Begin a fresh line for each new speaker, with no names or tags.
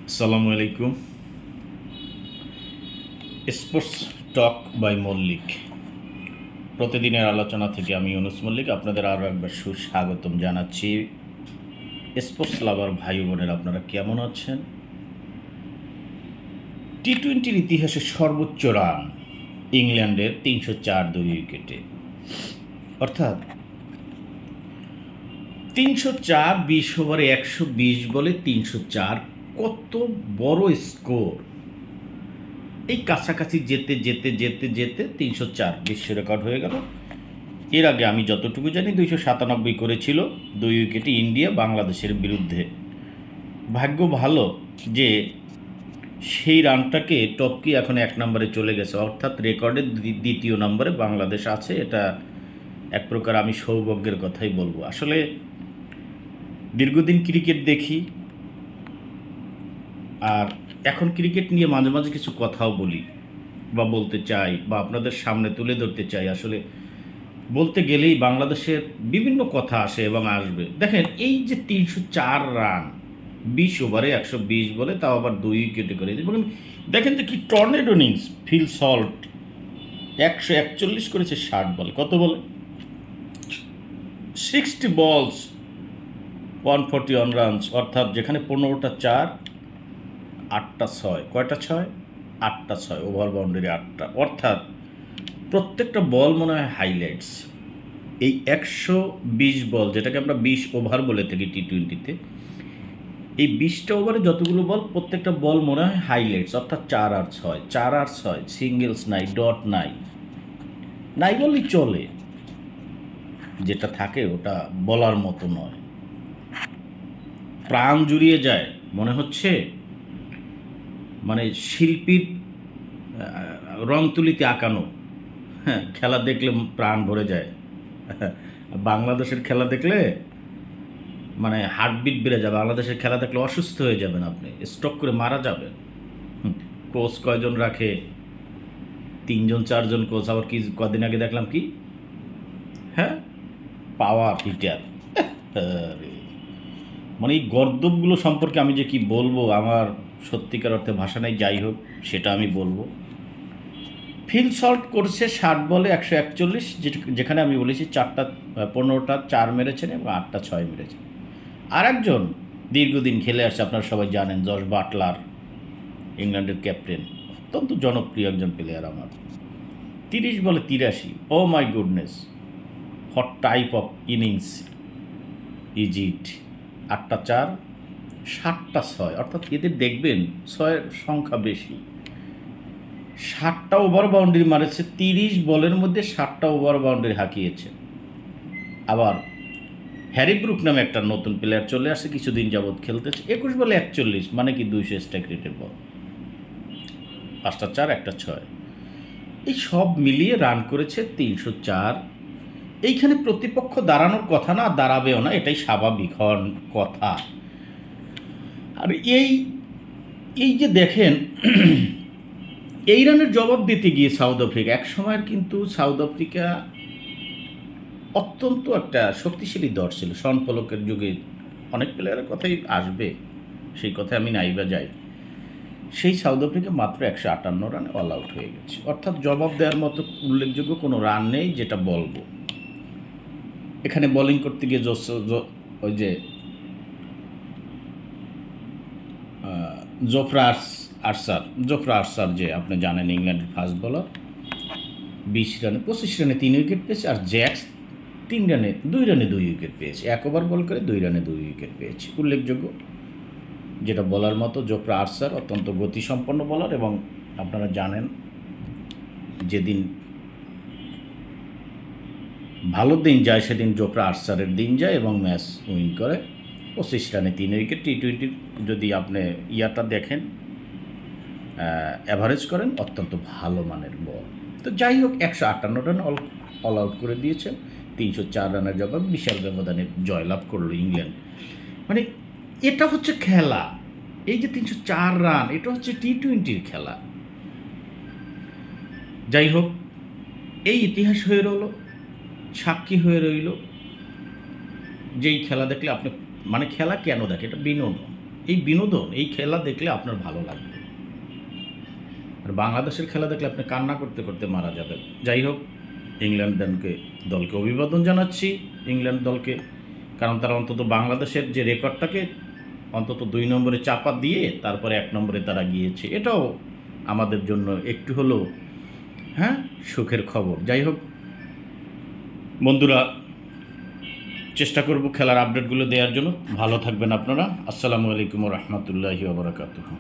আসসালামু আলাইকুম। Sports talk by Mallick, প্রতিদিনের আলোচনা থেকে আমি ইউনুস মল্লিক আপনাদের আরও একবার সুস্বাগতম জানাচ্ছি। স্পোর্টস লাভার ভাই বোনেরা, আপনারা কেমন আছেন? টি-20-র ইতিহাসে সর্বোচ্চ রান ইংল্যান্ডের 304 2 উইকেটে, অর্থাৎ 304 20 ওভারে 120 বলে 304। কত বড় স্কোর! এই কাছাকাছি যেতে যেতে যেতে যেতে 304 বিশ্ব রেকর্ড হয়ে গেল। এর আগে আমি যতটুকু জানি 297 করেছিল 2 উইকেটে ইন্ডিয়া বাংলাদেশের বিরুদ্ধে। ভাগ্য ভালো যে সেই রানটাকে টপকি এখন 1 নম্বরে চলে গেছে, অর্থাৎ রেকর্ডের দ্বিতীয় নম্বরে বাংলাদেশ আছে। এটা এক প্রকার আমি সৌভাগ্যের কথাই বলবো। আসলে দীর্ঘদিন ক্রিকেট দেখি, আর এখন ক্রিকেট নিয়ে মাঝে মাঝে কিছু কথাও বলি বা বলতে চাই বা আপনাদের সামনে তুলে ধরতে চাই। আসলে বলতে গেলেই বাংলাদেশের বিভিন্ন কথা আসে এবং আসবে। দেখেন, এই যে 304 রান 20 ওভারে 120 বলে, তাও আবার 2 উইকেটে করে। এবং দেখেন যে কি টর্নেডো ইনিংস। ফিল সল্ট 141 করেছে 60 বলে। কত বলে? 60 বলস 141 রানস, অর্থাৎ যেখানে 15টা 4, 8টা 6। কয়টা 6? 8টা 6। ওভার বাউন্ডারি 8টা, অর্থাৎ প্রত্যেকটা বল মনে হয় হাইলাইটস। এই 120 বল, যেটাকে আমরা 20 ওভার বলে থাকি টি-20-তে, এই 20টা ওভারে যতগুলো বল, প্রত্যেকটা বল মনে হয় হাইলাইটস, অর্থাৎ 4 আর 6, 4 আর 6, সিঙ্গেলস নাই, ডট নাই, নাই বললেই চলে। যেটা থাকে ওটা বলার মতো নয়, প্রাণ জুড়িয়ে যায়। মনে হচ্ছে মানে শিল্পীর রং তুলিতে আঁকানো। হ্যাঁ, খেলা দেখলে প্রাণ ভরে যায়। বাংলাদেশের খেলা দেখলে মানে হার্টবিট বেড়ে যাবে। বাংলাদেশের খেলা দেখলে অসুস্থ হয়ে যাবেন, আপনি স্ট্রোক করে মারা যাবেন। কোচ কয়জন রাখে? 3জন 4জন কোচ। আবার কি কদিন আগে দেখলাম কি, হ্যাঁ, পাওয়ার হিটার। মানে এই গর্দবগুলো সম্পর্কে আমি যে কি বলবো, আমার সত্যিকার অর্থে ভাষা নেই। যাই হোক, সেটা আমি বলবো। ফিল সল্ট করছে 60 বলে 141, যেখানে আমি বলেছি 15টা 4 মেরেছেন এবং 8টা 6 মেরেছেন। আর একজন দীর্ঘদিন খেলে আসছে, আপনারা সবাই জানেন, জশ বাটলার, ইংল্যান্ডের ক্যাপ্টেন, অত্যন্ত জনপ্রিয় একজন প্লেয়ার আমার। 30 বলে 83। Oh my goodness, what type of innings is it! 8টা 4, 7টা 6, অর্থাৎ এদের দেখবেন 6-এর সংখ্যা বেশি। 7টা ওভার বাউন্ডারি মারেছে, 30 বলের মধ্যে 7টা ওভার বাউন্ডারি হাঁকিয়েছে। আবার হ্যারি ব্রুক নামে একটা নতুন প্লেয়ার চলে আসে, কিছুদিন যাবৎ খেলতেছে। 21 বলে 41, মানে কি 200 স্ট্রাইক রেটের বল। 5টা 4, 1টা 6, এই সব মিলিয়ে রান করেছে 304। এইখানে প্রতিপক্ষ দাঁড়ানোর কথা না, দাঁড়াবেও না, এটাই স্বাভাবিক হওয়ার কথা। আর এই এই যে দেখেন, এই রানের জবাব দিতে গিয়ে সাউথ আফ্রিকা, এক সময়ের কিন্তু সাউথ আফ্রিকা অত্যন্ত একটা শক্তিশালী দল ছিল। শন পলকের যুগে অনেক প্লেয়ারের কথাই আসবে, সেই কথায় আমি নাইবা যাই। সেই সাউথ আফ্রিকা মাত্র 158 রানে অল আউট হয়ে গেছে, অর্থাৎ জবাব দেওয়ার মতো উল্লেখযোগ্য কোনো রান নেই, যেটা বলবো। এখানে বোলিং করতে গিয়ে ওই যে জোফরা আর্চার, যে আপনি জানেন ইংল্যান্ডের ফাস্ট বলার, 20 রানে 25 রানে 3 উইকেট পেয়েছে। আর জ্যাক্স 2 রানে 2 উইকেট পেয়েছে। 1 ওভার বল করে 2 রানে 2 উইকেট পেয়েছে। উল্লেখযোগ্য, যেটা বলার মতো। জোফরা আর্চার অত্যন্ত গতিসম্পন্ন বলার, এবং আপনারা জানেন যেদিন ভালো দিন যায় সেদিন জোফরা আর্চারের দিন যায় এবং ম্যাচ উইন করে। 25 রানে 3 উইকেট। টি-20 যদি আপনি ইয়াটা দেখেন, অ্যাভারেজ করেন, অত্যন্ত ভালো মানের বল। তো যাই হোক, 158 রান অল আউট করে দিয়েছেন। 304 রানের জবাব বিশাল ব্যবধানে জয়লাভ করলো ইংল্যান্ড। মানে এটা হচ্ছে খেলা। এই যে 304 রান, এটা হচ্ছে টি-20-র খেলা। যাই হোক, এই ইতিহাস হয়ে রইল, সাক্ষী হয়ে রইল। যেই খেলা দেখলে আপনি, মানে খেলা কেন দেখে, এটা বিনোদন। এই বিনোদন, এই খেলা দেখলে আপনার ভালো লাগবে। আর বাংলাদেশের খেলা দেখলে আপনি কান্না করতে করতে মারা যাবেন। যাই হোক, ইংল্যান্ড দলকে অভিবাদন জানাচ্ছি, ইংল্যান্ড দলকে, কারণ তারা অন্তত বাংলাদেশের যে রেকর্ডটাকে অন্তত 2 নম্বরে চাপা দিয়ে তারপরে 1 নম্বরে তারা গিয়েছে। এটাও আমাদের জন্য একটু হলেও সুখের খবর। যাই হোক বন্ধুরা, চেষ্টা করব খেলার আপডেটগুলো দেওয়ার জন্য। ভালো থাকবেন আপনারা। আসসালামু আলাইকুম ওয়া রাহমাতুল্লাহি ওয়া বারাকাতুহু।